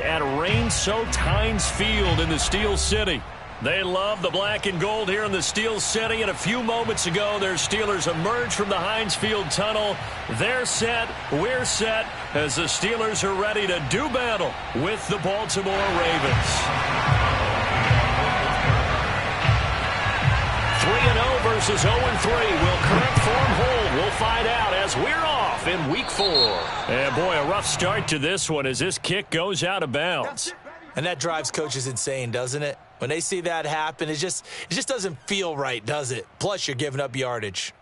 At rain-soaked Heinz Field in the Steel City. They love the black and gold here in the Steel City, and a few moments ago, their Steelers emerged from the Heinz Field tunnel. They're set, we're set, as the Steelers are ready to do battle with the Baltimore Ravens. 3-0 versus 0-3. Will current form hold? We'll find out as we're off in Week 4. And boy, a rough start to this one as this kick goes out of bounds. And that drives coaches insane, doesn't it? When they see that happen, it just doesn't feel right, does it? Plus, you're giving up yardage.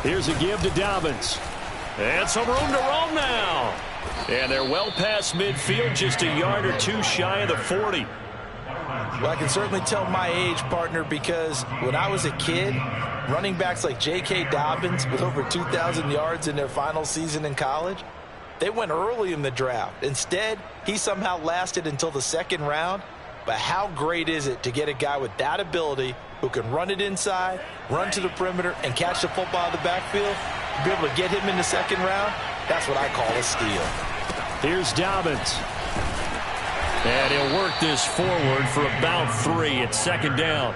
Here's a give to Dobbins. And some room to roam now. And they're well past midfield, just a yard or two shy of the 40. Well, I can certainly tell my age, partner, because when I was a kid, running backs like J.K. Dobbins with over 2,000 yards in their final season in college, they went early in the draft. Instead, he somehow lasted until the second round. But how great is it to get a guy with that ability who can run it inside, run to the perimeter, and catch the football in the backfield? To be able to get him in the second round, that's what I call a steal. Here's Dobbins. And he'll work this forward for about 3 at second down.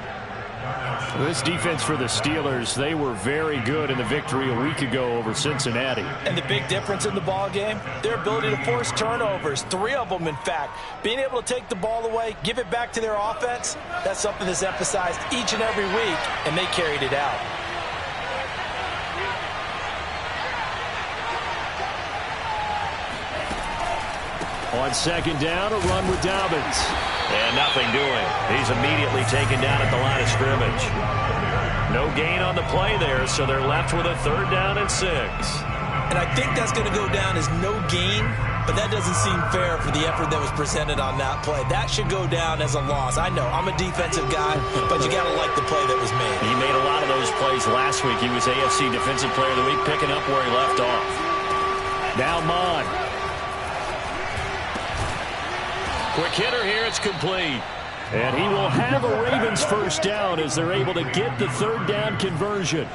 This defense for the Steelers, they were very good in the victory a week ago over Cincinnati. And the big difference in the ball game, their ability to force turnovers, 3 of them in fact. Being able to take the ball away, give it back to their offense, that's something that's emphasized each and every week, and they carried it out. On second down, a run with Dobbins. And nothing doing. He's immediately taken down at the line of scrimmage. No gain on the play there, so they're left with a 3rd down and 6. And I think that's going to go down as no gain, but that doesn't seem fair for the effort that was presented on that play. That should go down as a loss. I know, I'm a defensive guy, but you got to like the play that was made. He made a lot of those plays last week. He was AFC Defensive Player of the Week, picking up where he left off. Now Mon. Quick hitter here, it's complete. And he will have a Ravens 1st down as they're able to get the 3rd down conversion.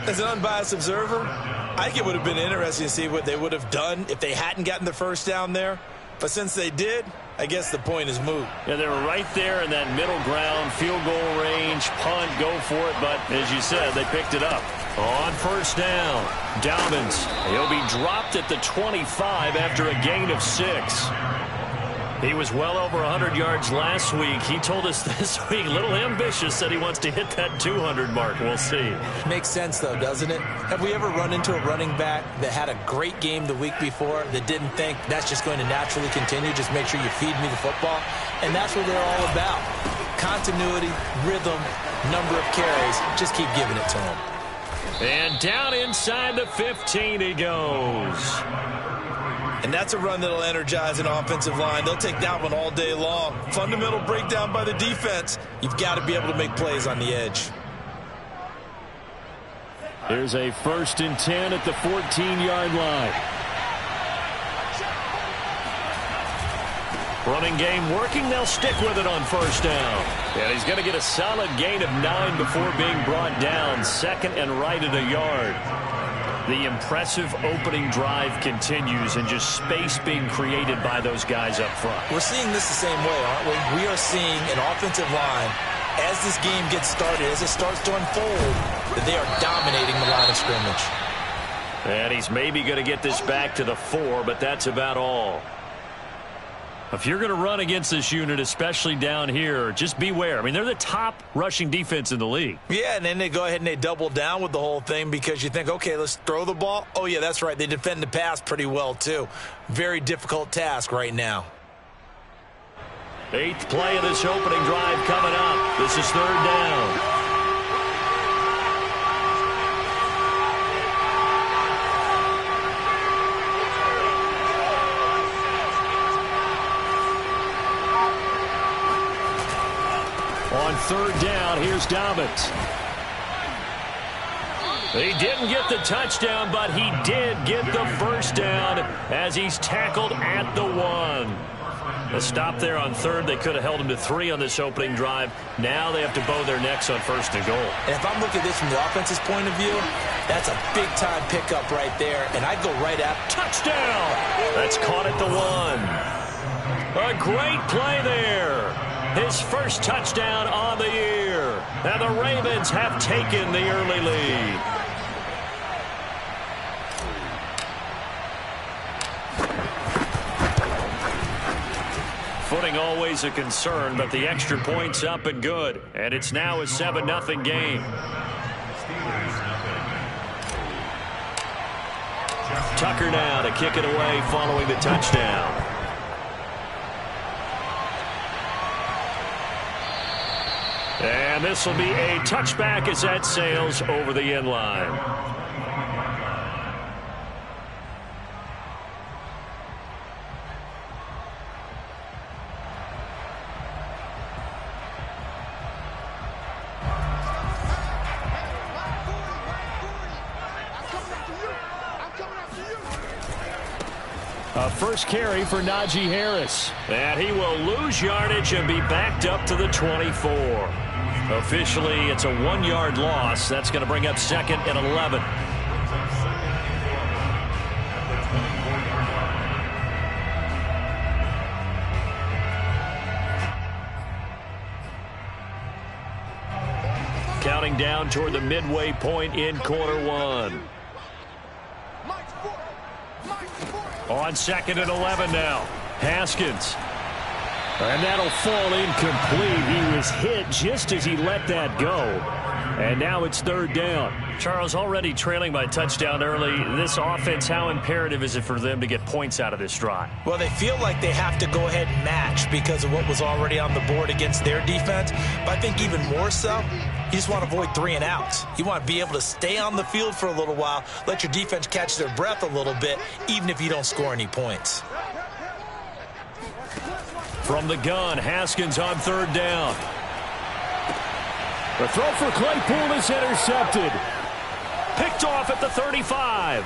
As an unbiased observer, I think it would have been interesting to see what they would have done if they hadn't gotten the 1st down there. But since they did, I guess the point is moot. Yeah, they were right there in that middle ground, field goal range, punt, go for it. But as you said, they picked it up. On 1st down, Dobbins. He'll be dropped at the 25 after a gain of 6. He was well over 100 yards last week. He told us this week, a little ambitious, said he wants to hit that 200 mark. We'll see. Makes sense, though, doesn't it? Have we ever run into a running back that had a great game the week before that didn't think that's just going to naturally continue? Just make sure you feed me the football. And that's what they're all about. Continuity, rhythm, number of carries. Just keep giving it to him. And down inside the 15 he goes. And that's a run that'll energize an offensive line. They'll take that one all day long. Fundamental breakdown by the defense. You've got to be able to make plays on the edge. Here's a 1st and 10 at the 14-yard line. Running game working. They'll stick with it on 1st down. And he's going to get a solid gain of 9 before being brought down. 2nd and right at a yard. The impressive opening drive continues and just space being created by those guys up front. We're seeing this the same way, aren't we? We are seeing an offensive line, as this game gets started, as it starts to unfold, that they are dominating the line of scrimmage. And he's maybe going to get this back to the 4, but that's about all. If you're going to run against this unit, especially down here, just beware. I mean, they're the top rushing defense in the league. Yeah, and then they go ahead and they double down with the whole thing because you think, okay, let's throw the ball. Oh, yeah, that's right. They defend the pass pretty well, too. Very difficult task right now. 8th play of this opening drive coming up. This is 3rd down. third down. Here's Dobbins. He didn't get the touchdown, but he did get the first down as he's tackled at the 1. A stop there on third. They could have held him to 3 on this opening drive. Now they have to bow their necks on first and goal. And if I'm looking at this from the offense's point of view, that's a big-time pickup right there, and I'd go right at touchdown. That's caught at the 1. A great play there. His first touchdown on the year. And the Ravens have taken the early lead. Footing always a concern, but the extra point's up and good. And it's now a 7-0 game. Tucker now to kick it away following the touchdown. And this will be a touchback as that sails over the end line. A first carry for Najee Harris. And he will lose yardage and be backed up to the 24. Officially, it's a 1-yard loss. That's going to bring up 2nd and 11. Counting down toward the midway point in quarter 1. On 2nd and 11 now. Haskins. And that'll fall incomplete. He was hit just as he let that go. And now it's 3rd down. Charles, already trailing by touchdown early. This offense, how imperative is it for them to get points out of this drive? Well, they feel like they have to go ahead and match because of what was already on the board against their defense. But I think even more so, you just want to avoid 3 and outs. You want to be able to stay on the field for a little while, let your defense catch their breath a little bit, even if you don't score any points. From the gun, Haskins on 3rd down. The throw for Claypool is intercepted. Picked off at the 35.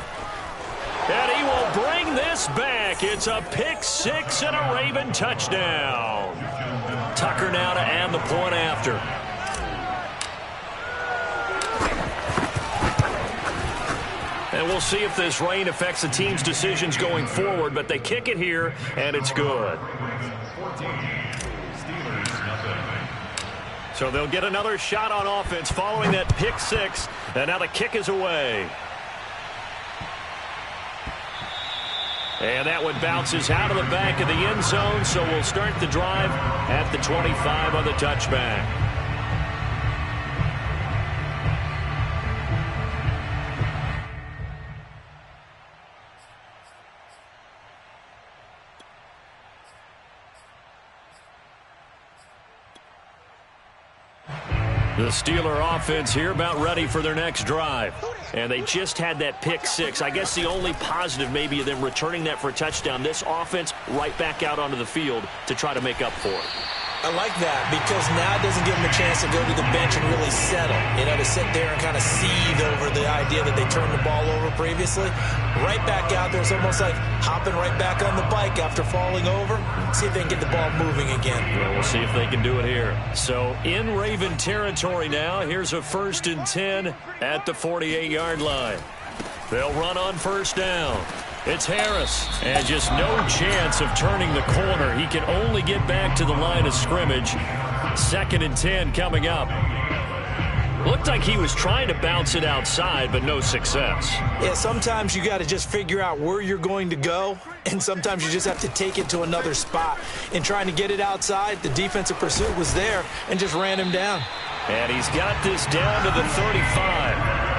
And he will bring this back. It's a pick 6 and a Raven touchdown. Tucker now to add the point after. And we'll see if this rain affects the team's decisions going forward, but they kick it here, and it's good. So they'll get another shot on offense following that pick 6, and now the kick is away. And that one bounces out of the back of the end zone, so we'll start the drive at the 25 on the touchback. The Steeler offense here about ready for their next drive. And they just had that pick 6. I guess the only positive maybe of them returning that for a touchdown. This offense right back out onto the field to try to make up for it. I like that because now it doesn't give them a chance to go to the bench and really settle. You know, to sit there and kind of seethe over the idea that they turned the ball over previously. Right back out there. It's almost like hopping right back on the bike after falling over. See if they can get the ball moving again. Well, we'll see if they can do it here. So in Raven territory now. Here's a 1st and 10 at the 48-yard line. They'll run on 1st down. It's Harris, and just no chance of turning the corner. He can only get back to the line of scrimmage. 2nd and 10 coming up. Looked like he was trying to bounce it outside, but no success. Yeah, sometimes you got to just figure out where you're going to go, and sometimes you just have to take it to another spot. In trying to get it outside, the defensive pursuit was there and just ran him down. And he's got this down to the 35.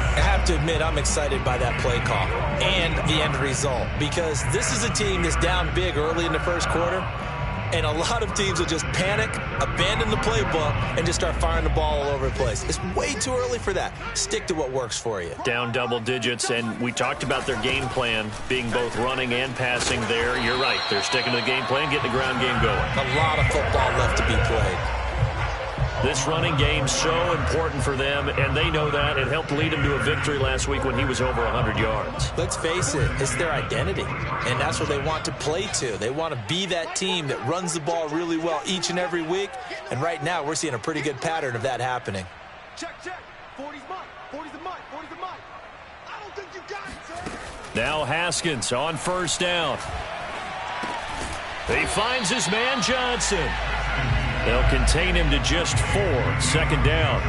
I have to admit, I'm excited by that play call and the end result because this is a team that's down big early in the first quarter, and a lot of teams will just panic, abandon the playbook, and just start firing the ball all over the place. It's way too early for that. Stick to what works for you. Down double digits, and we talked about their game plan being both running and passing there. You're right. They're sticking to the game plan, getting the ground game going. A lot of football left to be played. This running game's so important for them, and they know that. It helped lead them to a victory last week when he was over 100 yards. Let's face it, it's their identity, and that's what they want to play to. They want to be that team that runs the ball really well each and every week, and right now we're seeing a pretty good pattern of that happening. Check. 40's mine. 40's the mine. 40's the mine. I don't think you got it, sir. Now Haskins on first down. He finds his man Johnson. They'll contain him to just 4. Second down.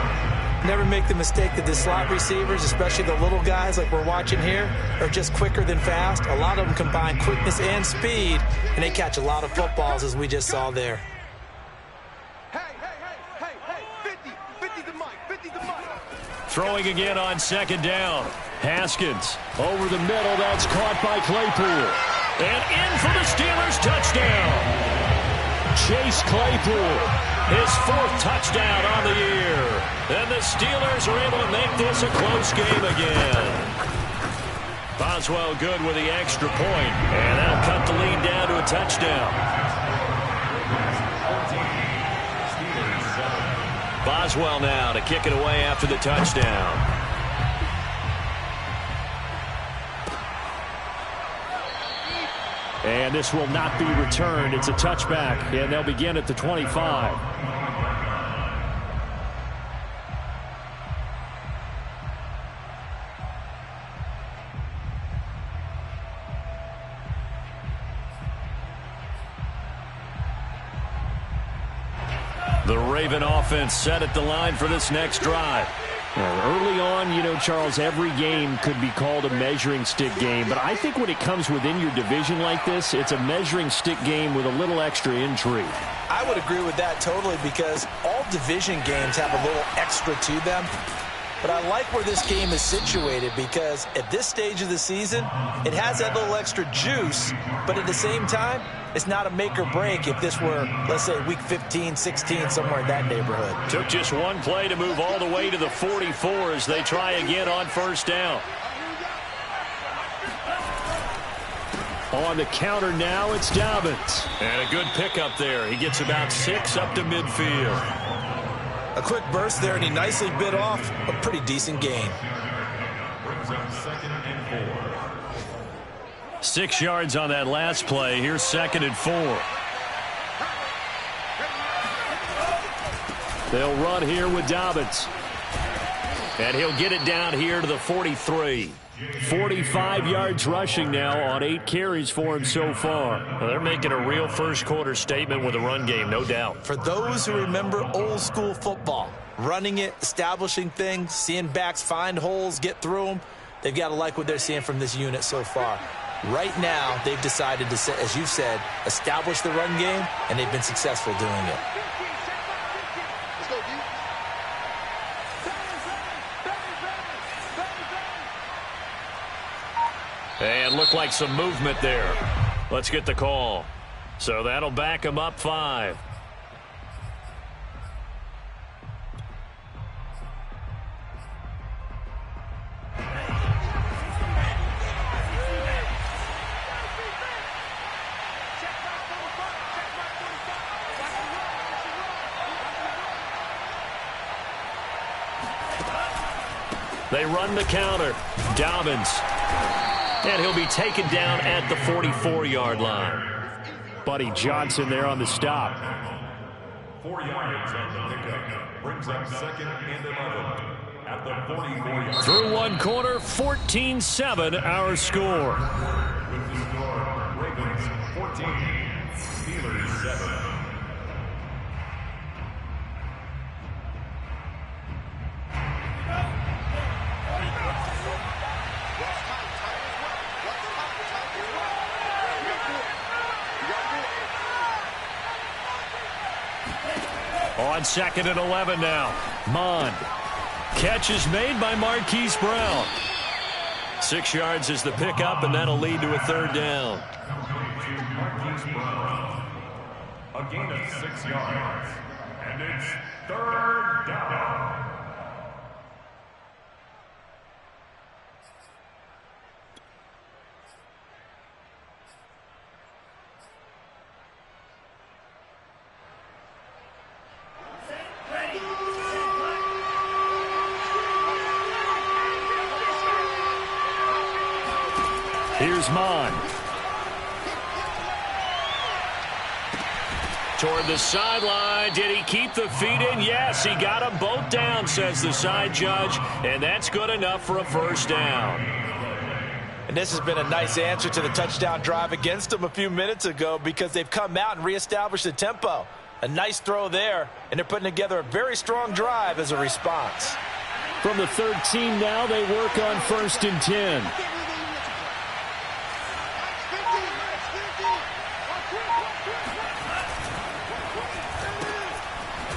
Never make the mistake that the slot receivers, especially the little guys like we're watching here, are just quicker than fast. A lot of them combine quickness and speed, and they catch a lot of footballs, as we just saw there. Hey, 50 the mic, 50 the mic. Throwing again on second down. Haskins over the middle. That's caught by Claypool. And in for the Steelers touchdown. Chase Claypool, his 4th touchdown on the year. And the Steelers are able to make this a close game again. Boswell good with the extra point, and that'll cut the lead down to a touchdown. Boswell now to kick it away after the touchdown. And this will not be returned. It's a touchback, and they'll begin at the 25. The Raven offense set at the line for this next drive. Early on, you know, Charles, every game could be called a measuring stick game. But I think when it comes within your division like this, it's a measuring stick game with a little extra intrigue. I would agree with that totally, because all division games have a little extra to them. But I like where this game is situated, because at this stage of the season, it has that little extra juice. But at the same time, it's not a make or break if this were, let's say, week 15, 16, somewhere in that neighborhood. Took just one play to move all the way to the 44 as they try again on first down. On the counter now, it's Dobbins. And a good pickup there. He gets about 6 up to midfield. A quick burst there, and he nicely bit off a pretty decent gain. 6 yards on that last play. Here's 2nd and 4. They'll run here with Dobbins. And he'll get it down here to the 43. 45 yards rushing now on 8 carries for him so far. Well, they're making a real first-quarter statement with a run game, no doubt. For those who remember old-school football, running it, establishing things, seeing backs find holes, get through them, they've got to like what they're seeing from this unit so far. Right now, they've decided to, as you said, establish the run game, and they've been successful doing it. And looked like some movement there. Let's get the call. So that'll back them up 5. They run the counter. Dobbins. And he'll be taken down at the 44-yard line. Buddy Johnson there on the stop. 4 yards on the pickup. Brings up 2nd and 11 at the 44-yard line. Through one corner, 14-7 our score. With the score, Ravens 14, Steelers 7. On 2nd and 11 now. Mond. Catch is made by Marquise Brown. 6 yards is the pickup, and that'll lead to a 3rd down. Marquise Brown. A gain of 6 yards. And it's 3rd down. Here's Mon. Toward the sideline. Did he keep the feet in? Yes, he got them both down, says the side judge. And that's good enough for a first down. And this has been a nice answer to the touchdown drive against them a few minutes ago because they've come out and reestablished the tempo. A nice throw there, and they're putting together a very strong drive as a response. From the 13 now, they work on 1st and 10.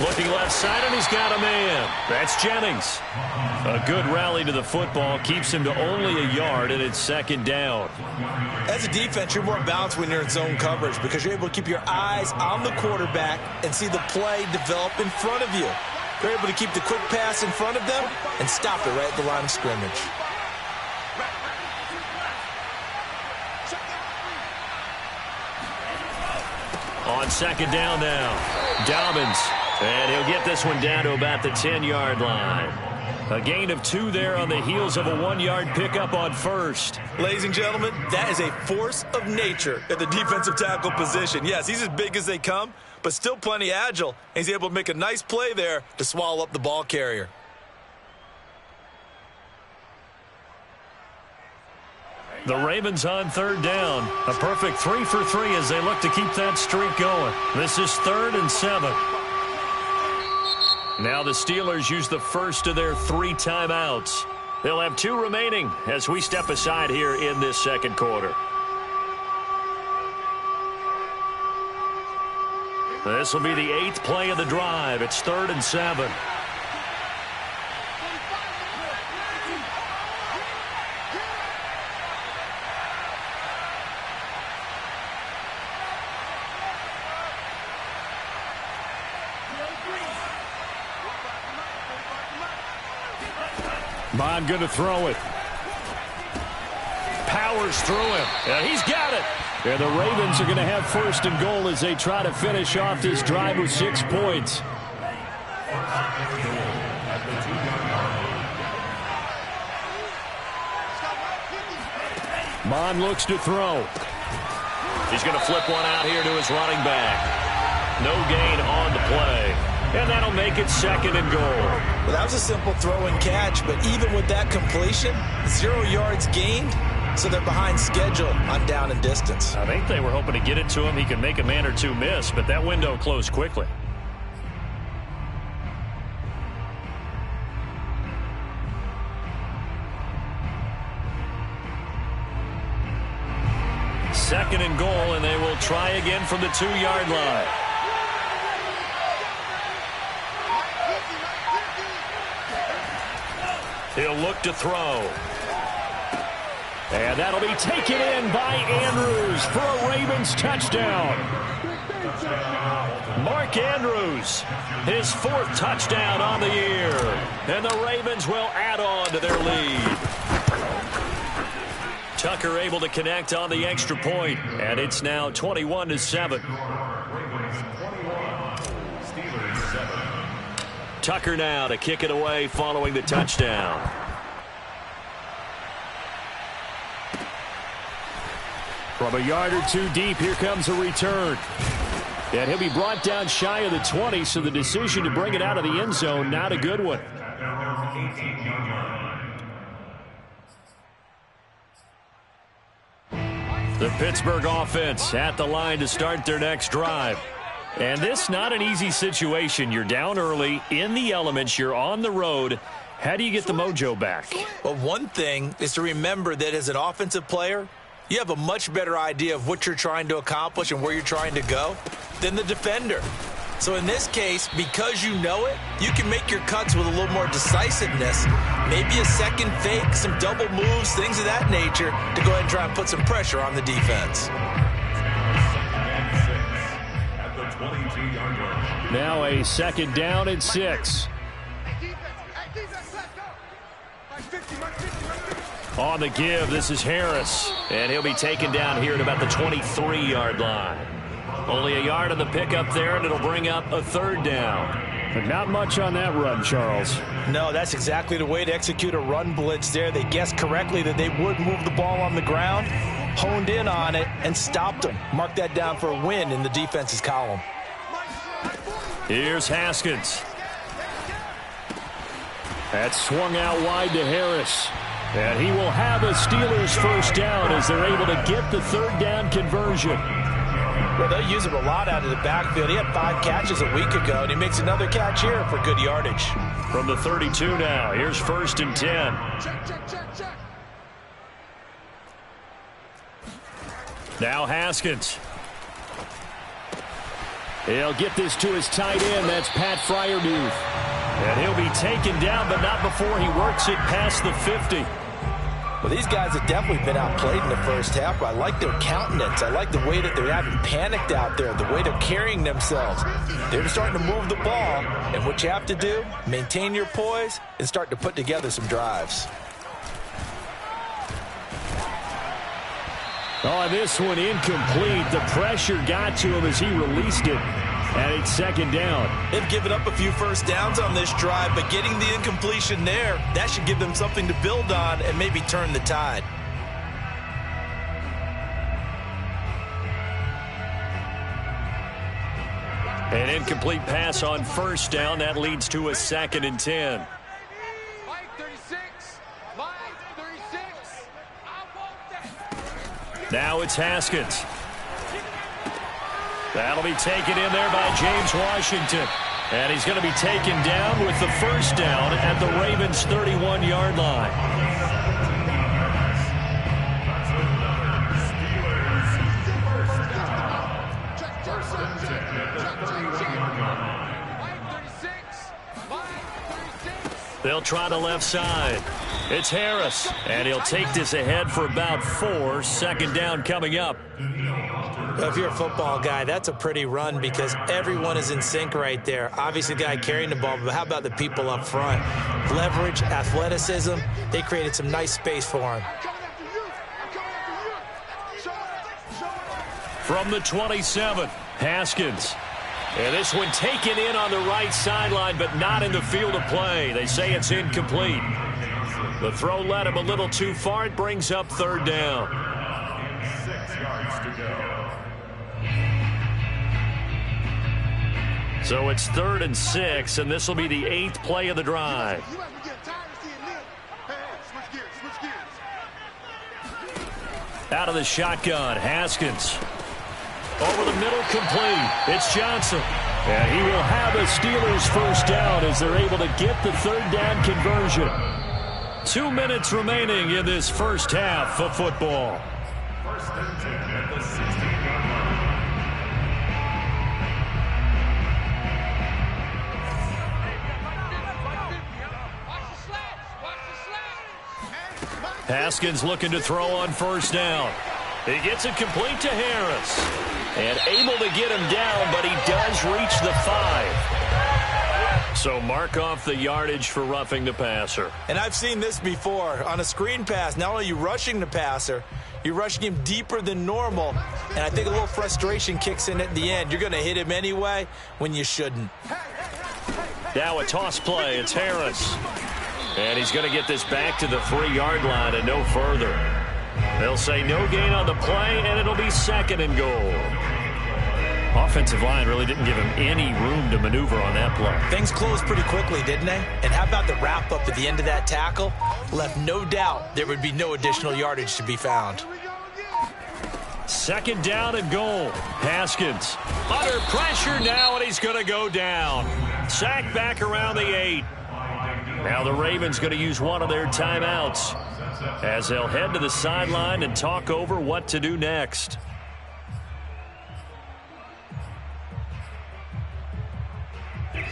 Looking left side, and he's got a man. That's Jennings. A good rally to the football keeps him to only a yard, and it's 2nd down. As a defense, you're more balanced when you're in zone coverage because you're able to keep your eyes on the quarterback and see the play develop in front of you. They're able to keep the quick pass in front of them and stop it right at the line of scrimmage. On 2nd down now, Dobbins. And he'll get this one down to about the 10-yard line. A gain of 2 there on the heels of a 1-yard pickup on 1st. Ladies and gentlemen, that is a force of nature at the defensive tackle position. Yes, he's as big as they come, but still plenty agile. He's able to make a nice play there to swallow up the ball carrier. The Ravens on 3rd down. A perfect 3 for 3 as they look to keep that streak going. This is 3rd and 7. Now the Steelers use the first of their 3 timeouts. They'll have 2 remaining as we step aside here in this 2nd quarter. This will be the 8th play of the drive. It's 3rd and 7. Bond going to throw it. Powers through him. And he's got it. And the Ravens are going to have 1st and goal as they try to finish off this drive with 6 points. Bond looks to throw. He's going to flip one out here to his running back. No gain on the play. And that'll make it 2nd and goal. Well, that was a simple throw and catch, but even with that completion, 0 yards gained, so they're behind schedule on down and distance. I think they were hoping to get it to him. He could make a man or 2 miss, but that window closed quickly. Second and goal, and they will try again from the 2-yard line. He'll look to throw. And that'll be taken in by Andrews for a Ravens touchdown. Mark Andrews, his 4th touchdown on the year. And the Ravens will add on to their lead. Tucker able to connect on the extra point, and it's now 21-7. Tucker now to kick it away following the touchdown. From a yard or 2 deep, here comes a return. And he'll be brought down shy of the 20, so the decision to bring it out of the end zone, not a good one. The Pittsburgh offense at the line to start their next drive. And this not an easy situation. You're down early, in the elements, you're on the road. How do you get the mojo back? Well, one thing is to remember that as an offensive player, you have a much better idea of what you're trying to accomplish and where you're trying to go than the defender. So in this case, because you know it, you can make your cuts with a little more decisiveness. Maybe a second fake, some double moves, things of that nature to go ahead and try and put some pressure on the defense. Now a 2nd down and 6. On the give, this is Harris. And he'll be taken down here at about the 23-yard line. Only a yard on the pickup there, and it'll bring up a 3rd down. But not much on that run, Charles. No, that's exactly the way to execute a run blitz there. They guessed correctly that they would move the ball on the ground. honed in on it and stopped him. Mark that down for a win in the defense's column. Here's Haskins. That's swung out wide to Harris. And he will have a Steelers first down as they're able to get the third down conversion. Well, they'll use him a lot out of the backfield. He had 5 catches a week ago, and he makes another catch here for good yardage. From the 32 now, here's 1st and 10. Now Haskins. He'll get this to his tight end. That's Pat Freiermuth. And he'll be taken down, but not before he works it past the 50. Well, these guys have definitely been outplayed in the first half, but I like their countenance. I like the way that they're having panicked out there, the way they're carrying themselves. They're starting to move the ball, and what you have to do, maintain your poise and start to put together some drives. Oh, this one incomplete. The pressure got to him as he released it. And it's 2nd down. They've given up a few first downs on this drive, but getting the incompletion there, that should give them something to build on and maybe turn the tide. An incomplete pass on 1st down. That leads to a 2nd and 10. Mike 36. Mike 36. I want that. Now it's Haskins. That'll be taken in there by James Washington. And he's going to be taken down with the first down at the Ravens' 31-yard line. They'll try the left side. It's Harris. And he'll take this ahead for about 4. 2nd down coming up. If you're a football guy, that's a pretty run because everyone is in sync right there. Obviously, the guy carrying the ball, but how about the people up front? Leverage, athleticism, they created some nice space for him. From the 27, Haskins. And this one taken in on the right sideline, but not in the field of play. They say it's incomplete. The throw led him a little too far. It brings up 3rd down. 6 yards to go. So it's 3rd and 6, and this will be the 8th play of the drive. Out of the shotgun, Haskins. Over the middle, complete. It's Johnson. And he will have a Steelers first down as they're able to get the 3rd down conversion. 2 minutes remaining in this first half of football. 1st and 10 at the 16-yard line. Haskins looking to throw on 1st down. He gets it complete to Harris. And able to get him down, but he does reach the 5. So mark off the yardage for roughing the passer. And I've seen this before. On a screen pass, not only are you rushing the passer, you're rushing him deeper than normal. And I think a little frustration kicks in at the end. You're going to hit him anyway when you shouldn't. Now a toss play. It's Harris. And he's going to get this back to the 3-yard line and no further. They'll say no gain on the play, and it'll be 2nd and goal. Offensive line really didn't give him any room to maneuver on that play. Things closed pretty quickly, didn't they? And how about the wrap-up at the end of that tackle? Left no doubt there would be no additional yardage to be found. 2nd down and goal. Haskins under pressure now, and he's going to go down. Sacked back around the 8. Now the Ravens going to use one of their timeouts as they'll head to the sideline and talk over what to do next.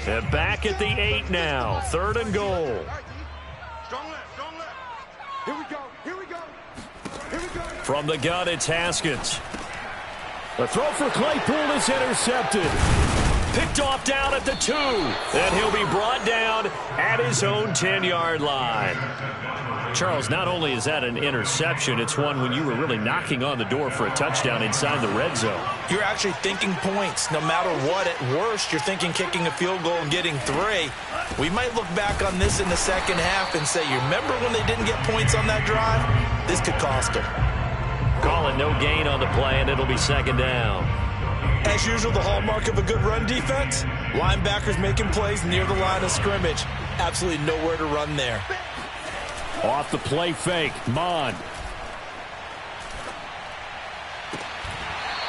They're back at the 8 now. 3rd and goal. Strong left, strong left. Here we go, here we go. Here we go. From the gun, it's Haskins. The throw for Claypool is intercepted. Picked off down at the 2. Then he'll be brought down at his own 10-yard line. Charles, not only is that an interception, it's one when you were really knocking on the door for a touchdown inside the red zone. You're actually thinking points. No matter what, at worst, you're thinking kicking a field goal and getting 3. We might look back on this in the second half and say, you remember when they didn't get points on that drive? This could cost them. Calling no gain on the play, and it'll be second down. As usual, the hallmark of a good run defense, linebackers making plays near the line of scrimmage. Absolutely nowhere to run there. Off the play fake, Mond.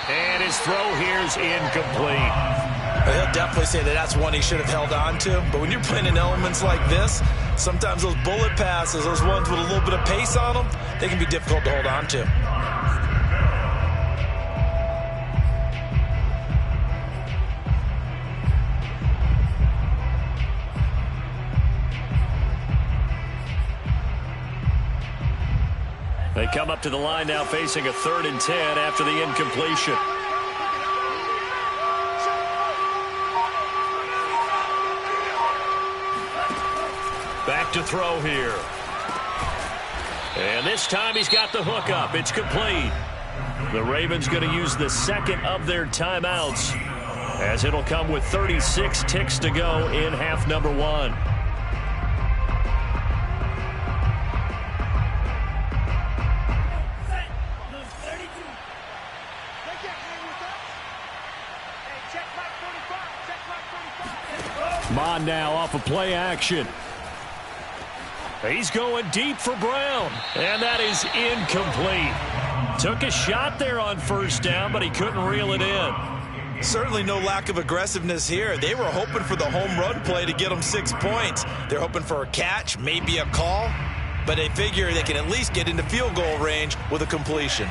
And his throw here's incomplete. He'll definitely say that that's one he should have held on to. But when you're playing in elements like this, sometimes those bullet passes, those ones with a little bit of pace on them, they can be difficult to hold on to. They come up to the line now facing a 3rd and 10 after the incompletion. Back to throw here. And this time he's got the hook up. It's complete. The Ravens going to use the second of their timeouts, as it'll come with 36 ticks to go in half number 1. Mond now off of play action. He's going deep for Brown, and that is incomplete. Took a shot there on 1st down, but he couldn't reel it in. Certainly no lack of aggressiveness here. They were hoping for the home run play to get them 6 points. They're hoping for a catch, maybe a call, but they figure they can at least get into field goal range with a completion.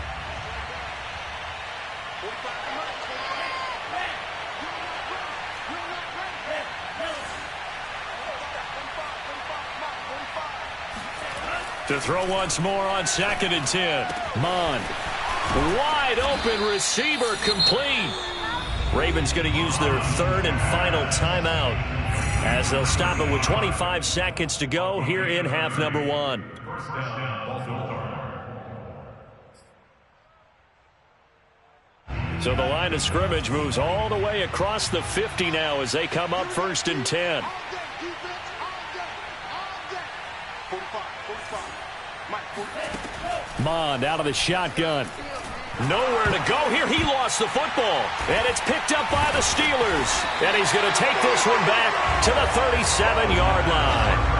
To throw once more on 2nd and 10. Mond. Wide open receiver, complete. Ravens going to use their 3rd and final timeout, as they'll stop it with 25 seconds to go here in half number 1. So the line of scrimmage moves all the way across the 50 now as they come up 1st and 10. Mond out of the shotgun. Nowhere to go here. He lost the football. And it's picked up by the Steelers. And he's going to take this one back to the 37-yard line.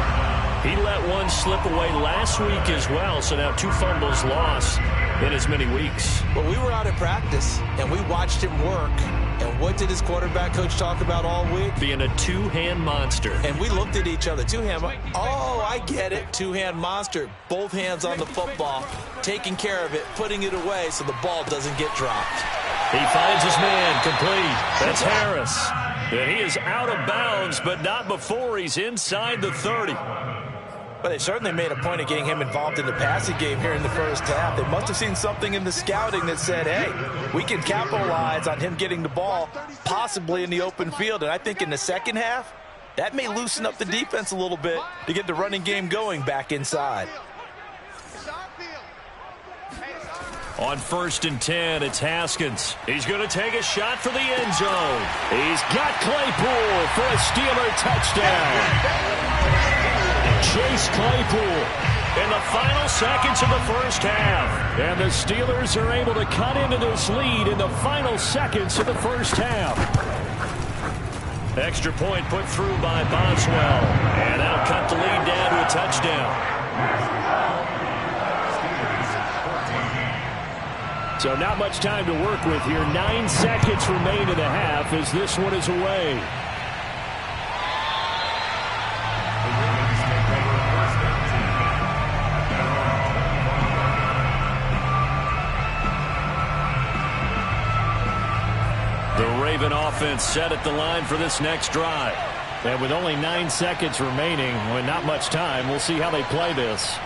He let one slip away last week as well, so now 2 fumbles lost in as many weeks. Well, we were out at practice, and we watched him work. And what did his quarterback coach talk about all week? Being a two-hand monster. And we looked at each other. Two-hand. Oh, I get it. Two-hand monster. Both hands on the football, taking care of it, putting it away so the ball doesn't get dropped. He finds his man, complete. That's Harris. And he is out of bounds, but not before he's inside the 30. But they certainly made a point of getting him involved in the passing game here in the first half. They must have seen something in the scouting that said, hey, we can capitalize on him getting the ball possibly in the open field. And I think in the second half, that may loosen up the defense a little bit to get the running game going back inside. On 1st and 10, it's Haskins. He's going to take a shot for the end zone. He's got Claypool for a Steeler touchdown. Chase Claypool in the final seconds of the first half. And the Steelers are able to cut into this lead in the final seconds of the first half. Extra point put through by Boswell. And that'll cut the lead down to a touchdown. So not much time to work with here. 9 seconds remain in the half as this one is away. The Raven offense set at the line for this next drive. And with only 9 seconds remaining, with not much time, we'll see how they play this.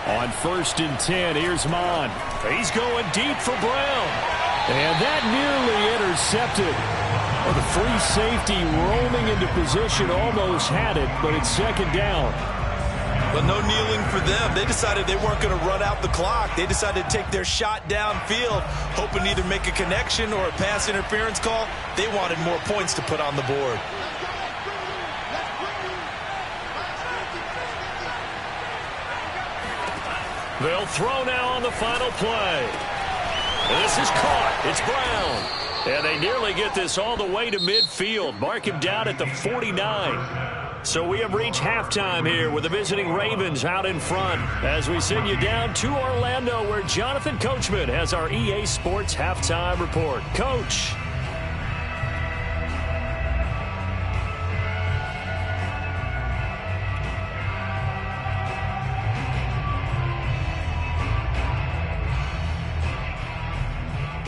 On 1st and 10, here's Mond. He's going deep for Brown. And that nearly intercepted. Well, the free safety roaming into position almost had it, but it's second down. But no kneeling for them. They decided they weren't going to run out the clock. They decided to take their shot downfield, hoping to either make a connection or a pass interference call. They wanted more points to put on the board. They'll throw now on the final play. This is caught. It's Brown. And they nearly get this all the way to midfield. Mark him down at the 49. So we have reached halftime here with the visiting Ravens out in front as we send you down to Orlando where Jonathan Coachman has our EA Sports halftime report. Coach.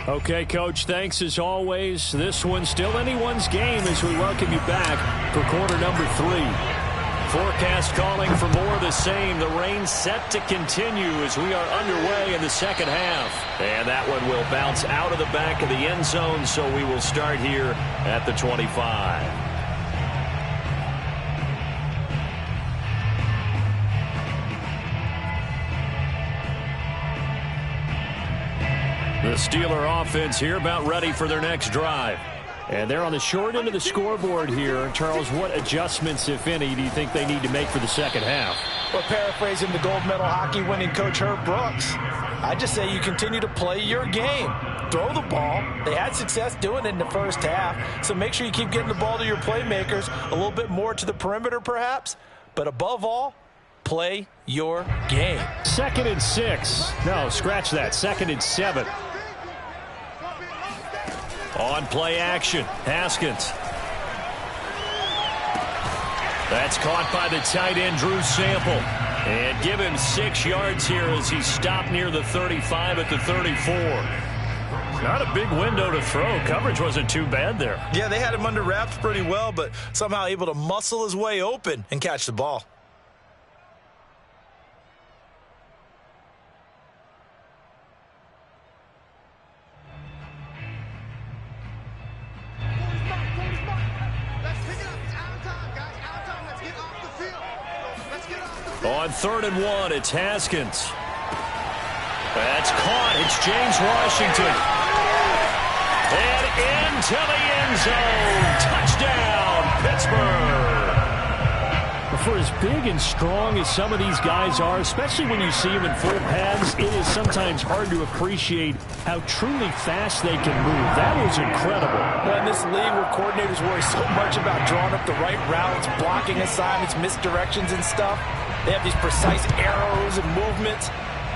Okay, Coach, thanks as always. This one's still anyone's game as we welcome you back for quarter number 3. Forecast calling for more of the same. The rain set to continue as we are underway in the second half. And that one will bounce out of the back of the end zone, so we will start here at the 25. The Steeler offense here about ready for their next drive. And they're on the short end of the scoreboard here. Charles, what adjustments, if any, do you think they need to make for the second half? Well, paraphrasing the gold medal hockey winning coach Herb Brooks, I just say you continue to play your game. Throw the ball. They had success doing it in the first half, so make sure you keep getting the ball to your playmakers, a little bit more to the perimeter perhaps, but above all, play your game. 2nd and 6. No, scratch that. 2nd and 7. On play action, Haskins. That's caught by the tight end, Drew Sample. And give him 6 yards here as he stopped near the 35 at the 34. Not a big window to throw. Coverage wasn't too bad there. Yeah, they had him under wraps pretty well, but somehow able to muscle his way open and catch the ball. On 3rd and 1, it's Haskins. That's caught. It's James Washington. And into the end zone. Touchdown, Pittsburgh. For as big and strong as some of these guys are, especially when you see them in full pads, it is sometimes hard to appreciate how truly fast they can move. That was incredible. Well, in this league where coordinators worry so much about drawing up the right routes, blocking assignments, misdirections and stuff, they have these precise arrows and movements.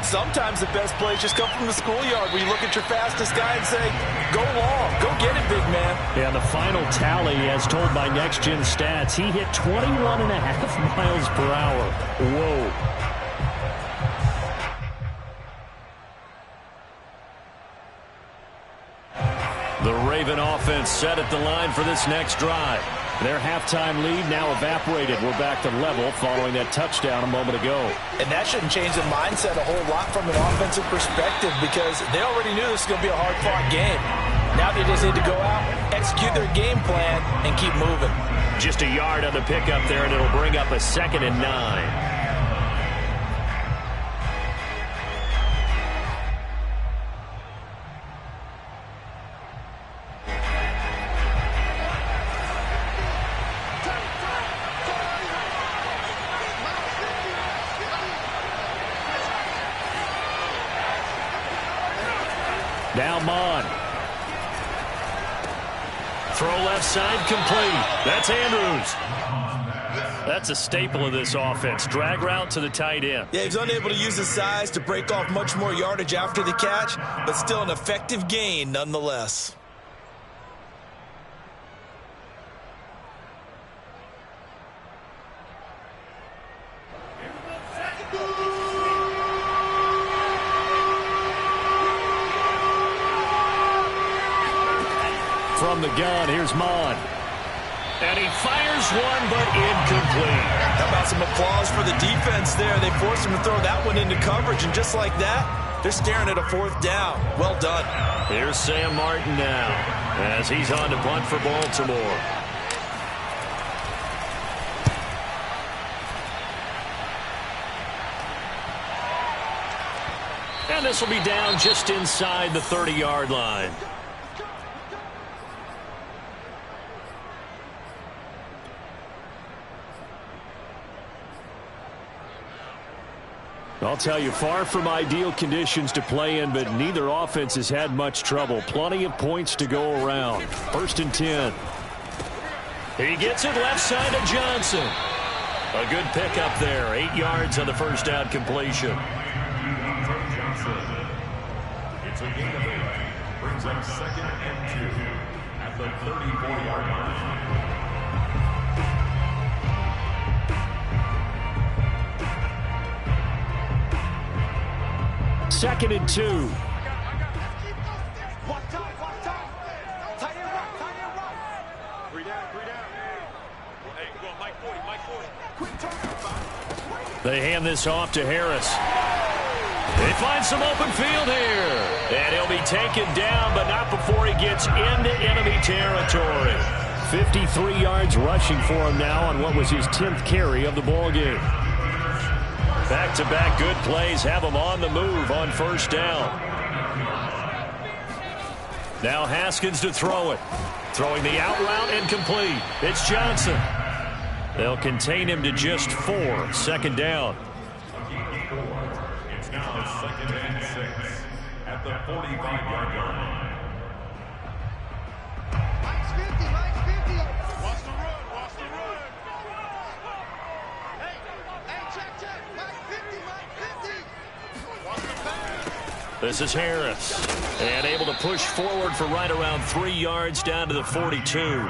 Sometimes the best plays just come from the schoolyard where you look at your fastest guy and say, go long, go get it, big man. Yeah, the final tally, as told by Next Gen Stats, he hit 21.5 miles per hour. Whoa. The Raven offense set at the line for this next drive. Their halftime lead now evaporated. We're back to level following that touchdown a moment ago. And that shouldn't change the mindset a whole lot from an offensive perspective because they already knew this was going to be a hard-fought game. Now they just need to go out, execute their game plan, and keep moving. Just a yard on the pickup there, and it'll bring up a 2nd and 9. Now Mon. Throw left side complete. That's Andrews. That's a staple of this offense. Drag route to the tight end. Yeah, he's unable to use his size to break off much more yardage after the catch, but still an effective gain nonetheless. From the gun, here's Mon. And he fires one, but incomplete. How about some applause for the defense there? They forced him to throw that one into coverage, and just like that, they're staring at a 4th down. Well done. Here's Sam Martin now as he's on to punt for Baltimore. And this will be down just inside the 30-yard line. I'll tell you, far from ideal conditions to play in, but neither offense has had much trouble. Plenty of points to go around. 1st and 10. He gets it left side to Johnson. A good pickup there. 8 yards on the first down completion. It's a gain of 8. Brings up 2nd and 2 at the 34-yard line. 2nd and 2. Watch time, watch time. Tight end right. 3 down, 3 down. Hey, go on, Mike 40, Mike 40. Quick turnaround. They hand this off to Harris. They find some open field here. And he'll be taken down, but not before he gets into enemy territory. 53 yards rushing for him now on what was his 10th carry of the ballgame. Back-to-back good plays have him on the move on first down. Now Haskins to throw it. Throwing the out route incomplete. It's Johnson. They'll contain him to just 4. 2nd down. It's now 2nd and 6 at the 45-yard line. Mike's 50, Mike's 50. Watch the run, watch the run. Hey, check. Mike 50, Mike 50. Watch the pass. This is Harris. And able to push forward for right around 3 yards down to the 42.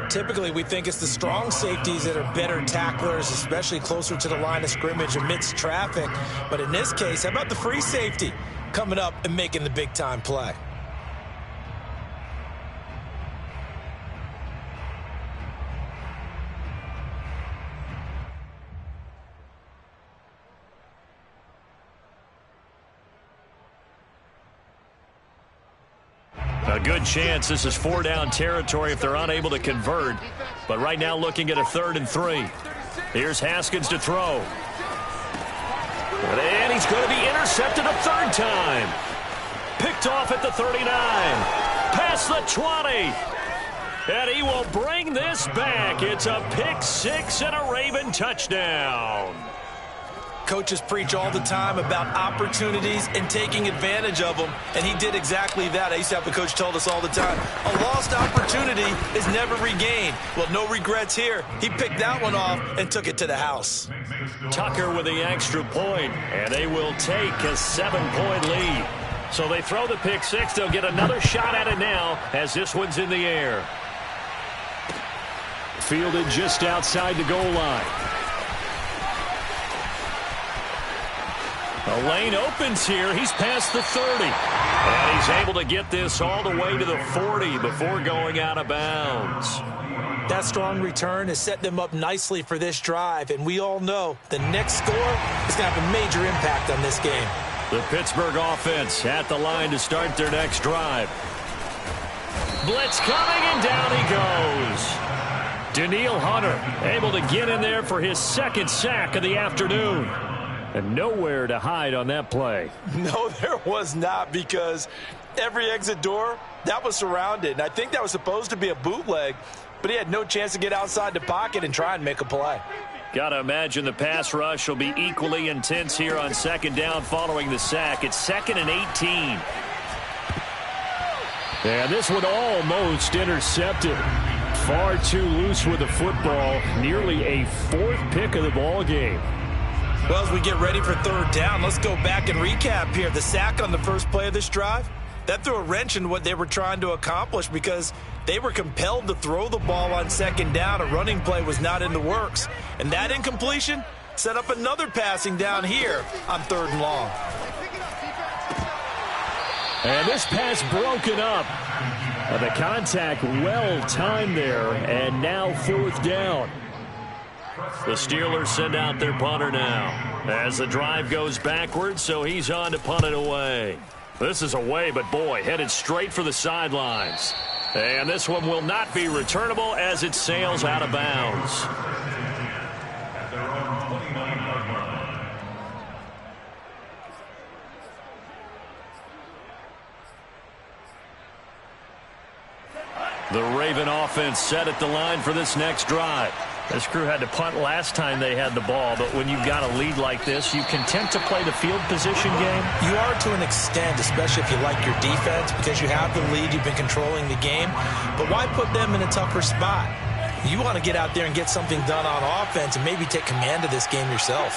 Typically, we think it's the strong safeties that are better tacklers, especially closer to the line of scrimmage amidst traffic. But in this case, how about the free safety coming up and making the big-time play? A good chance this is 4-down territory if they're unable to convert. But right now looking at a 3rd and 3. Here's Haskins to throw. And he's going to be intercepted a 3rd time. Picked off at the 39. Past the 20. And he will bring this back. It's a pick 6 and a Raven touchdown. Coaches preach all the time about opportunities and taking advantage of them, and he did exactly that. I used to have the coach told us all the time, a lost opportunity is never regained. Well, no regrets here. He picked that one off and took it to the house. Tucker with the extra point, and they will take a 7-point lead. So they throw the pick 6. They'll get another shot at it now as this one's in the air. Fielded just outside the goal line. The lane opens here. He's past the 30. And he's able to get this all the way to the 40 before going out of bounds. That strong return has set them up nicely for this drive, and we all know the next score is going to have a major impact on this game. The Pittsburgh offense at the line to start their next drive. Blitz coming, and down he goes. Danielle Hunter able to get in there for his 2nd sack of the afternoon. And nowhere to hide on that play. No, there was not, because every exit door, that was surrounded. And I think that was supposed to be a bootleg, but he had no chance to get outside the pocket and try and make a play. Got to imagine the pass rush will be equally intense here on 2nd down following the sack. It's 2nd and 18. And this one almost intercepted. Far too loose with the football. Nearly a 4th pick of the ball game. Well, as we get ready for 3rd down, let's go back and recap here. The sack on the first play of this drive, that threw a wrench in what they were trying to accomplish because they were compelled to throw the ball on 2nd down. A running play was not in the works. And that incompletion set up another passing down here on 3rd and long. And this pass broken up. The contact well timed there, and now 4th down. The Steelers send out their punter now as the drive goes backwards, so he's on to punt it away. This is away, but boy, headed straight for the sidelines. And this one will not be returnable as it sails out of bounds. At their own 29-yard line. The Raven offense set at the line for this next drive. This crew had to punt last time they had the ball, but when you've got a lead like this, you content to play the field position game? You are to an extent, especially if you like your defense, because you have the lead, you've been controlling the game. But why put them in a tougher spot? You want to get out there and get something done on offense and maybe take command of this game yourself.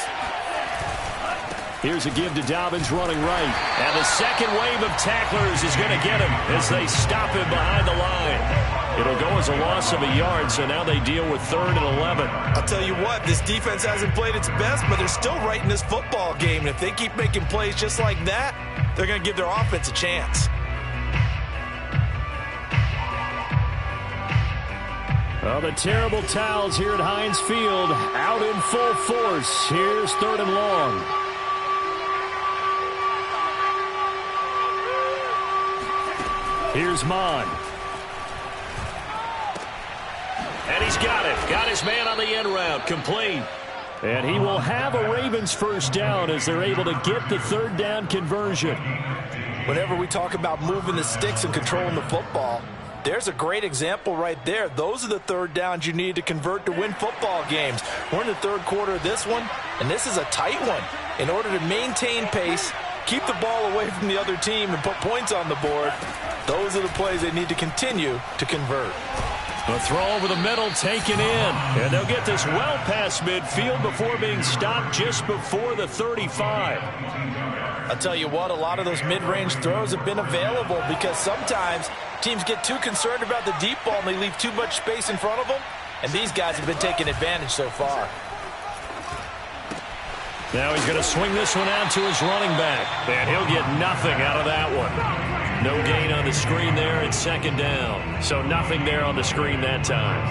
Here's a give to Dobbins running right. And the second wave of tacklers is going to get him as they stop him behind the line. It'll go as a loss of a yard, so now they deal with 3rd and 11. I'll tell you what, this defense hasn't played its best, but they're still right in this football game. And if they keep making plays just like that, they're going to give their offense a chance. Well, the terrible towels here at Heinz Field out in full force. Here's 3rd and long. Here's Mon. And he's got it. Got his man on the end route. Complete. And he will have a Ravens first down as they're able to get the 3rd down conversion. Whenever we talk about moving the sticks and controlling the football, there's a great example right there. Those are the 3rd downs you need to convert to win football games. We're in the 3rd quarter of this one, and this is a tight one. In order to maintain pace, keep the ball away from the other team, and put points on the board, those are the plays they need to continue to convert. The throw over the middle taken in. And they'll get this well past midfield before being stopped just before the 35. I'll tell you what, a lot of those mid-range throws have been available because sometimes teams get too concerned about the deep ball and they leave too much space in front of them. And these guys have been taking advantage so far. Now he's going to swing this one out to his running back. And he'll get nothing out of that one. No gain on the screen there at 2nd down. So nothing there on the screen that time.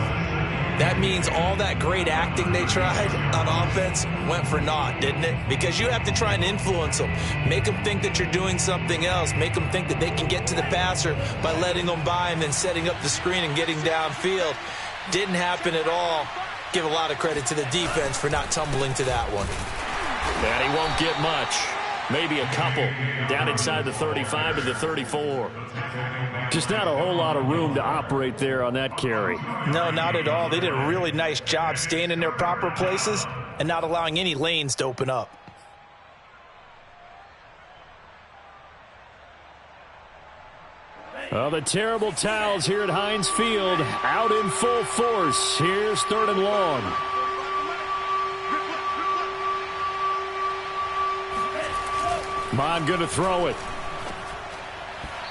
That means all that great acting they tried on offense went for naught, didn't it? Because you have to try and influence them. Make them think that you're doing something else. Make them think that they can get to the passer by letting them by and then setting up the screen and getting downfield. Didn't happen at all. Give a lot of credit to the defense for not tumbling to that one. And he won't get much. Maybe a couple down inside the 35 to the 34. Just not a whole lot of room to operate there on that carry. No, not at all. They did a really nice job staying in their proper places and not allowing any lanes to open up. Well, the terrible towels here at Heinz Field out in full force. Here's 3rd and long. Mon going to throw it.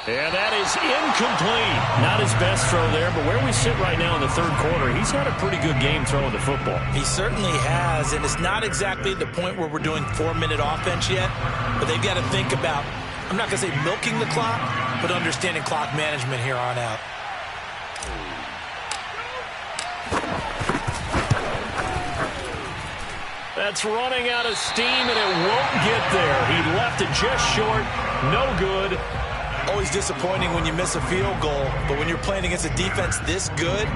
And that is incomplete. Not his best throw there, but where we sit right now in the 3rd quarter, he's had a pretty good game throwing the football. He certainly has, and it's not exactly the point where we're doing 4-minute offense yet, but they've got to think about, I'm not going to say milking the clock, but understanding clock management here on out. That's running out of steam, and it won't get there. He left it just short. No good. Always disappointing when you miss a field goal, but when you're playing against a defense this good,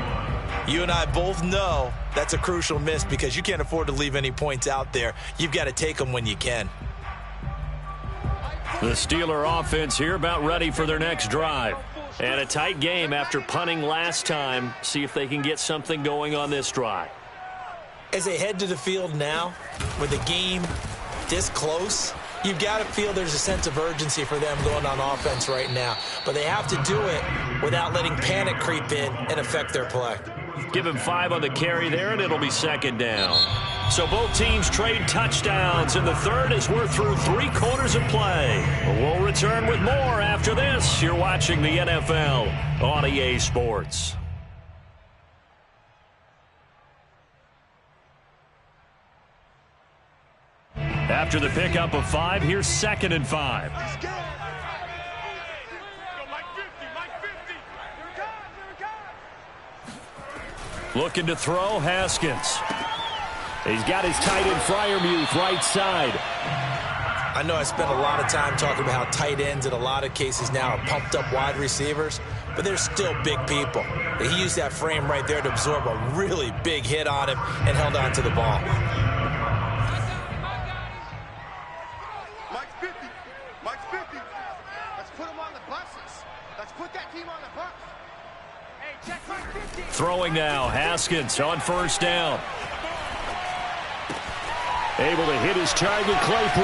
you and I both know that's a crucial miss because you can't afford to leave any points out there. You've got to take them when you can. The Steeler offense here about ready for their next drive. And a tight game after punting last time. See if they can get something going on this drive. As they head to the field now, with the game this close, you've got to feel there's a sense of urgency for them going on offense right now. But they have to do it without letting panic creep in and affect their play. Give him 5 on the carry there, and it'll be 2nd down. So both teams trade touchdowns, and the 3rd as we're through 3 quarters of play. We'll return with more after this. You're watching the NFL on EA Sports. After the pickup of 5, here's 2nd and 5. Looking to throw, Haskins. He's got his tight end Freiermuth right side. I know I spent a lot of time talking about how tight ends in a lot of cases now are pumped up wide receivers, but they're still big people. He used that frame right there to absorb a really big hit on him and held on to the ball. Mike's 50. Mike's 50. Let's put him on the buses. Let's put that team on the bus. Throwing now, Haskins on first down. Able to hit his target, Claypool.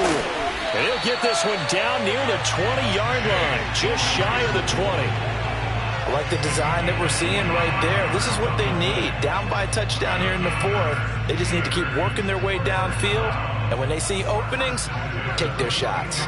And he'll get this one down near the 20-yard line, just shy of the 20. I like the design that we're seeing right there. This is what they need. Down by a touchdown here in the fourth. They just need to keep working their way downfield. And when they see openings, take their shots.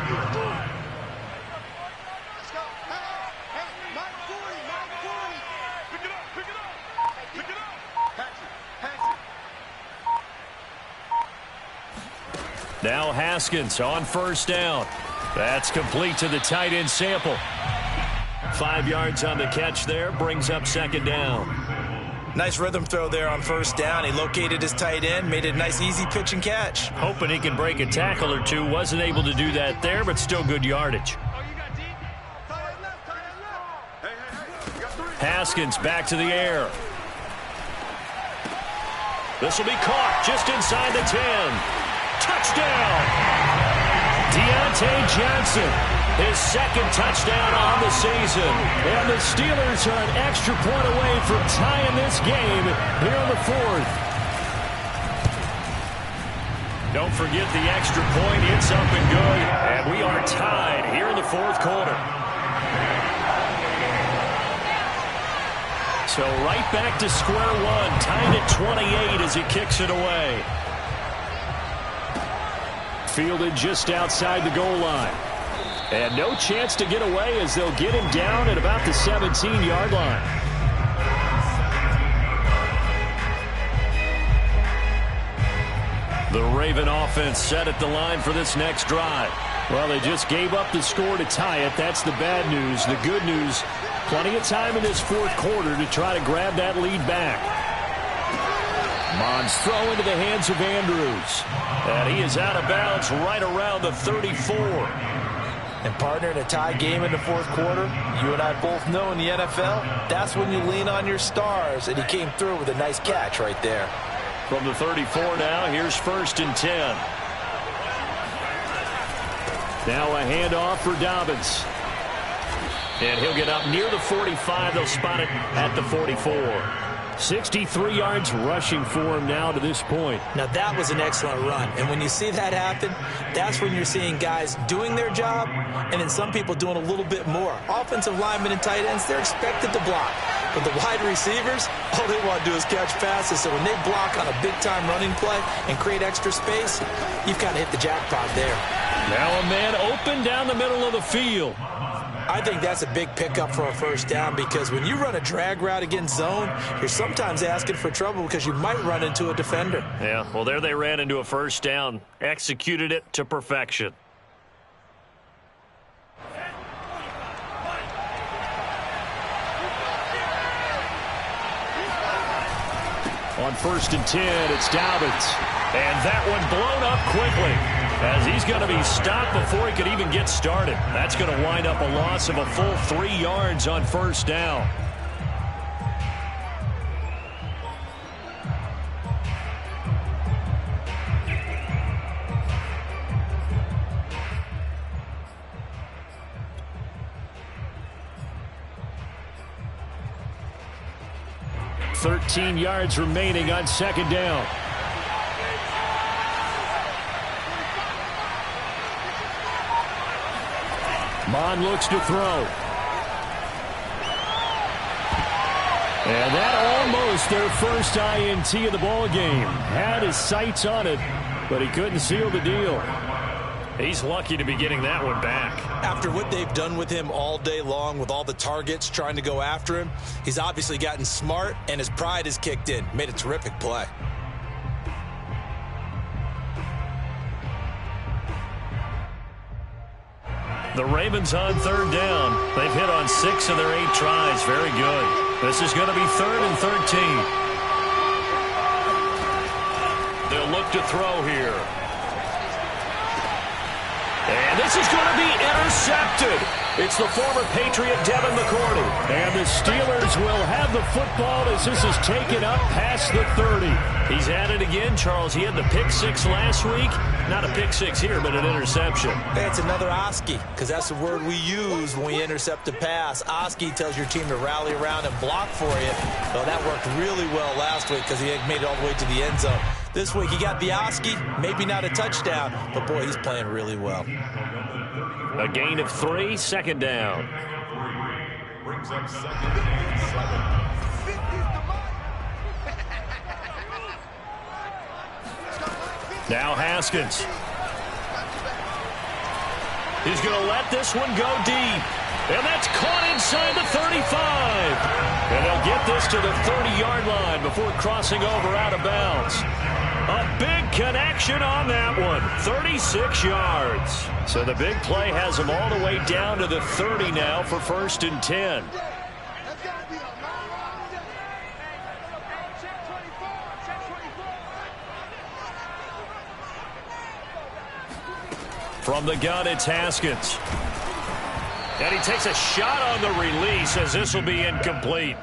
Now Haskins on first down. That's complete to the tight end Sample. 5 yards on the catch there, brings up second down. Nice rhythm throw there on first down. He located his tight end, made it a nice easy pitch and catch. Hoping he can break a tackle or two. Wasn't able to do that there, but still good yardage. Haskins back to the air. This will be caught just inside the 10. Touchdown! Deontay Johnson, his second touchdown on the season. And the Steelers are an extra point away from tying this game here in the fourth. Don't forget the extra point. It's up and good. And we are tied here in the fourth quarter. So right back to square one. Tied at 28 as he kicks it away. Fielded just outside the goal line. And no chance to get away as they'll get him down at about the 17-yard line. The Raven offense set at the line for this next drive. Well, they just gave up the score to tie it. That's the bad news. The good news, plenty of time in this fourth quarter to try to grab that lead back. Mons throw into the hands of Andrews. And he is out of bounds right around the 34. And partner, in a tie game in the fourth quarter, you and I both know in the NFL, that's when you lean on your stars. And he came through with a nice catch right there. From the 34 now, here's first and 10. Now a handoff for Dobbins. And he'll get up near the 45. They'll spot it at the 44. 63 yards rushing for him now to this point. Now that was an excellent run. And when you see that happen, that's when you're seeing guys doing their job and then some people doing a little bit more. Offensive linemen and tight ends, they're expected to block. But the wide receivers, all they want to do is catch passes. So when they block on a big-time running play and create extra space, you've kind of hit the jackpot there. Now a man open down the middle of the field. I think that's a big pickup for a first down because when you run a drag route against zone, you're sometimes asking for trouble because you might run into a defender. Yeah, well, there they ran into a first down. Executed it to perfection. On first and 10, it's Dobbins. And that one blown up quickly as he's going to be stopped before he could even get started. That's going to wind up a loss of a full 3 yards on first down. $13 yards remaining on second down. Mon looks to throw. And that almost their first INT of the ball game. Had his sights on it, but he couldn't seal the deal. He's lucky to be getting that one back. After what they've done with him all day long with all the targets trying to go after him, he's obviously gotten smart and his pride has kicked in. Made a terrific play. The Ravens on third down. They've hit on 6 of their 8 tries. Very good. This is going to be 3rd and 13. They'll look to throw here. And this is going to be intercepted. It's the former Patriot Devin McCourty. And the Steelers will have the football as this is taken up past the 30. He's at it again, Charles. He had the pick six last week. Not a pick six here, but an interception. Hey, it's another Oski, because that's the word we use when we intercept a pass. Oski tells your team to rally around and block for you. Well, that worked really well last week because he made it all the way to the end zone. This week he got the Oski, maybe not a touchdown, but boy, he's playing really well. A gain of 3, second down. Brings up second and 7. Now Haskins. He's going to let this one go deep. And that's caught inside the 35. And they'll get this to the 30-yard line before crossing over out of bounds. A big connection on that one. 36 yards. So the big play has them all the way down to the 30 now for 1st and 10. From the gun, it's Haskins. And he takes a shot on the release as this will be incomplete.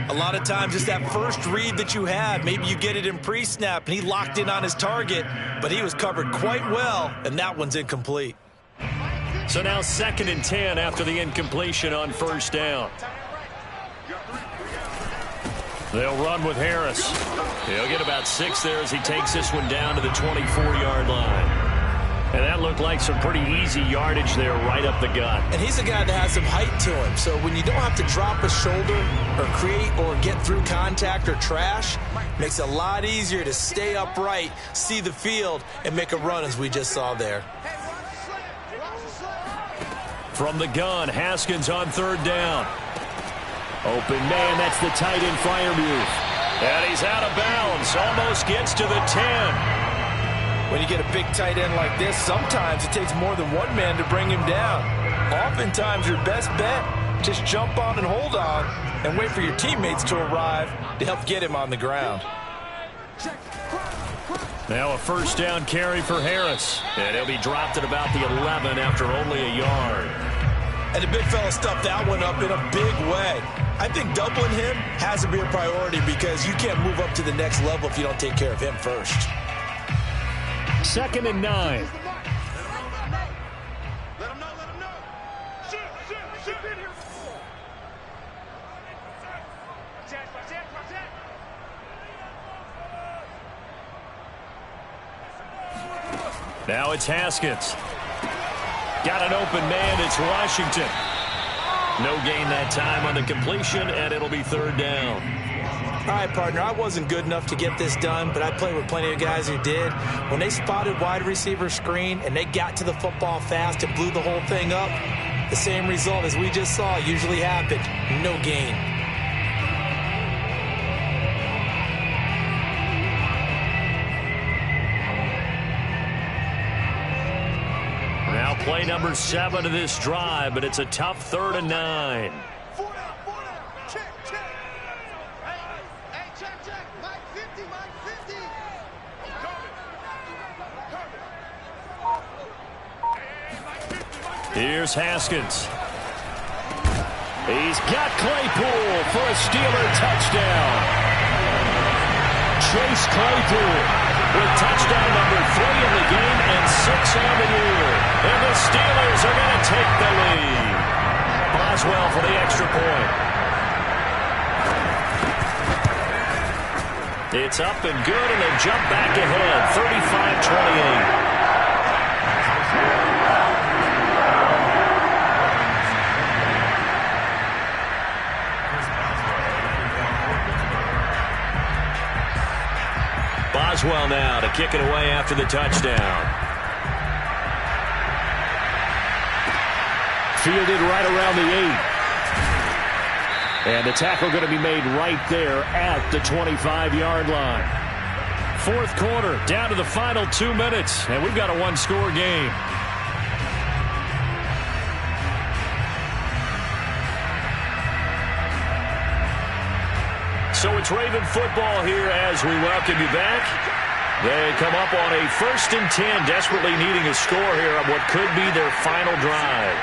A lot of times it's that first read that you have. Maybe you get it in pre-snap, and he locked in on his target, but he was covered quite well, and that one's incomplete. So now 2nd and 10 after the incompletion on 1st down. They'll run with Harris. He'll get about 6 there as he takes this one down to the 24-yard line. And that looked like some pretty easy yardage there right up the gut. And he's a guy that has some height to him. So when you don't have to drop a shoulder or create or get through contact or trash, makes it a lot easier to stay upright, see the field, and make a run as we just saw there. From the gun, Haskins on 3rd down. Open man, that's the tight end Freiermuth. And he's out of bounds, almost gets to the 10. When you get a big tight end like this, sometimes it takes more than one man to bring him down. Oftentimes, your best bet, just jump on and hold on and wait for your teammates to arrive to help get him on the ground. Now a 1st down carry for Harris. And he'll be dropped at about the 11 after only a yard. And the big fella stuffed that one up in a big way. I think doubling him has to be a priority because you can't move up to the next level if you don't take care of him first. 2nd and 9. Let him know. Shoot in here. Now it's Haskins. Got an open man, it's Washington. No gain that time on the completion, and it'll be 3rd down. All right, partner, I wasn't good enough to get this done, but I played with plenty of guys who did. When they spotted wide receiver screen and they got to the football fast and blew the whole thing up, the same result as we just saw usually happened. No gain. Now play number 7 of this drive, but it's a tough 3rd and 9. Here's Haskins. He's got Claypool for a Steeler touchdown. Chase Claypool with touchdown number 3 in the game and 6 on the year. And the Steelers are going to take the lead. Boswell for the extra point. It's up and good, and they jump back ahead, 35-28. Boswell now to kick it away after the touchdown. Fielded right around the 8. And the tackle going to be made right there at the 25-yard line. 4th quarter, down to the final 2 minutes, and we've got a 1-score game. So it's Raven football here as we welcome you back. They come up on a 1st and 10, desperately needing a score here on what could be their final drive.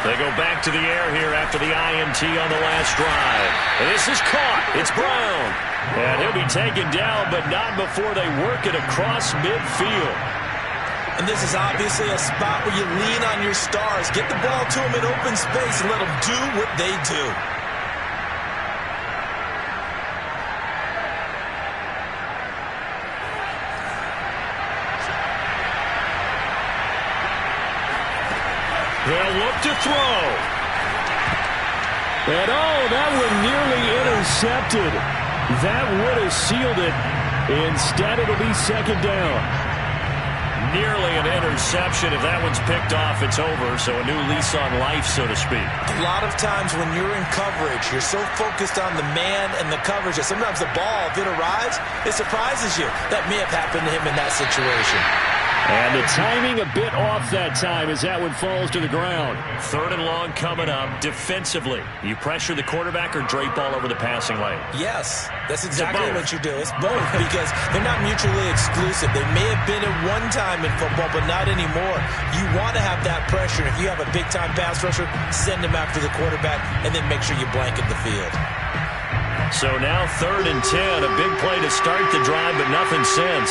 They go back to the air here after the INT on the last drive. And this is caught. It's Brown. And he'll be taken down, but not before they work it across midfield. And this is obviously a spot where you lean on your stars. Get the ball to them in open space and let them do what they do. They'll look to throw. And that one nearly intercepted. That would have sealed it. Instead, it'll be second down. Nearly an interception. If that one's picked off, it's over. So a new lease on life, so to speak. A lot of times when you're in coverage, you're so focused on the man and the coverage that sometimes the ball, if it arrives, it surprises you. That may have happened to him in that situation. And the timing a bit off that time as that one falls to the ground. Third and long coming up. Defensively, you pressure the quarterback or drape all over the passing lane? Yes, that's exactly what you do. It's both because they're not mutually exclusive. They may have been at one time in football, but not anymore. You want to have that pressure. If you have a big-time pass rusher, send him after the quarterback, and then make sure you blanket the field. So now 3rd and 10. A big play to start the drive, but nothing since.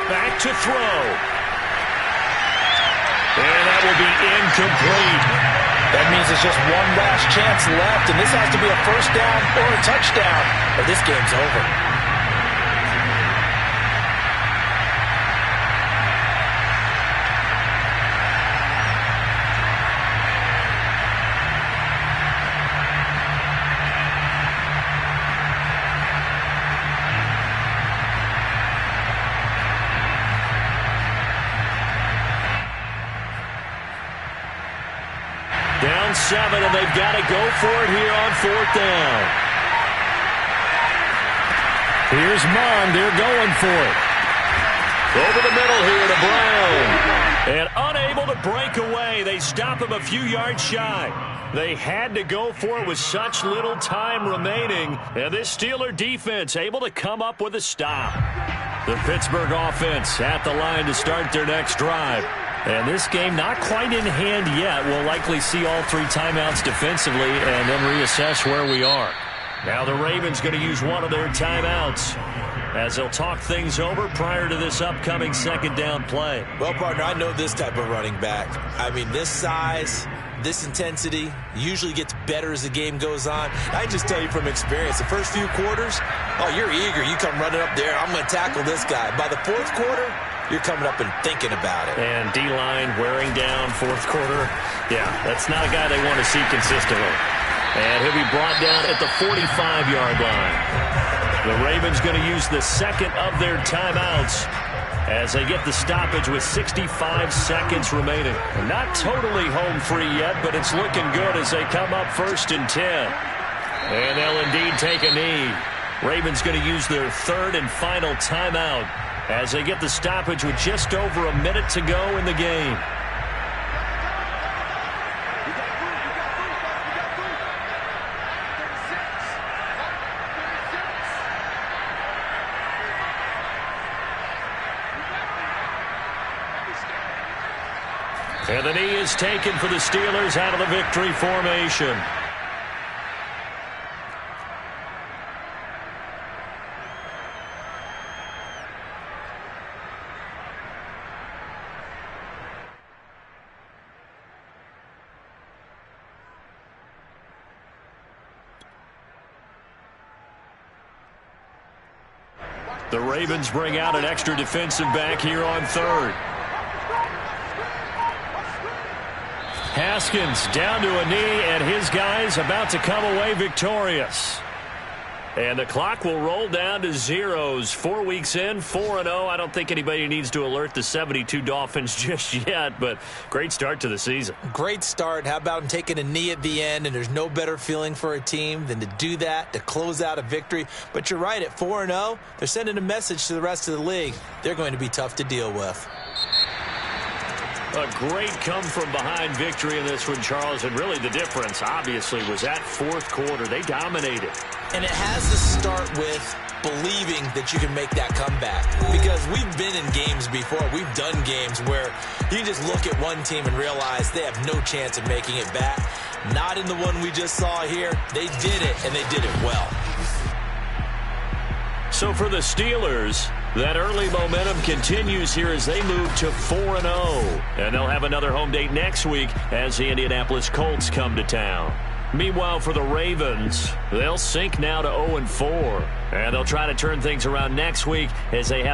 Back to throw. And that will be incomplete. That means there's just one last chance left, and this has to be a first down or a touchdown, or this game's over. Down 7, and they've got to go for it here on 4th down. Here's Mond. They're going for it. Over the middle here to Brown. And unable to break away. They stop him a few yards shy. They had to go for it with such little time remaining. And this Steeler defense able to come up with a stop. The Pittsburgh offense at the line to start their next drive. And this game not quite in hand yet. We'll likely see all 3 timeouts defensively and then reassess where we are. Now the Ravens going to use one of their timeouts as they'll talk things over prior to this upcoming second down play. Well, partner, I know this type of running back. I mean, this size, this intensity usually gets better as the game goes on. I just tell you from experience, the first few quarters, oh, you're eager. You come running up there. I'm going to tackle this guy. By the 4th quarter, you're coming up and thinking about it. And D-line wearing down 4th quarter. Yeah, that's not a guy they want to see consistently. And he'll be brought down at the 45-yard line. The Ravens going to use the second of their timeouts as they get the stoppage with 65 seconds remaining. Not totally home free yet, but it's looking good as they come up 1st and 10. And they'll indeed take a knee. Ravens going to use their 3rd and final timeout as they get the stoppage with just over a minute to go in the game. And the knee is taken for the Steelers out of the victory formation. The Ravens bring out an extra defensive back here on 3rd. Haskins down to a knee, and his guys about to come away victorious. And the clock will roll down to zeros. 4 weeks in, 4-0. I don't think anybody needs to alert the 72 Dolphins just yet, but great start to the season. Great start. How about taking a knee at the end? And there's no better feeling for a team than to do that, to close out a victory. But you're right, at 4-0, they're sending a message to the rest of the league. They're going to be tough to deal with. A great come-from-behind victory in this one, Charles, and really the difference, obviously, was that fourth quarter. They dominated. And it has to start with believing that you can make that comeback. Because we've been in games before. We've done games where you just look at one team and realize they have no chance of making it back. Not in the one we just saw here. They did it, and they did it well. So for the Steelers, that early momentum continues here as they move to 4-0. And they'll have another home date next week as the Indianapolis Colts come to town. Meanwhile, for the Ravens, they'll sink now to 0-4. And they'll try to turn things around next week as they have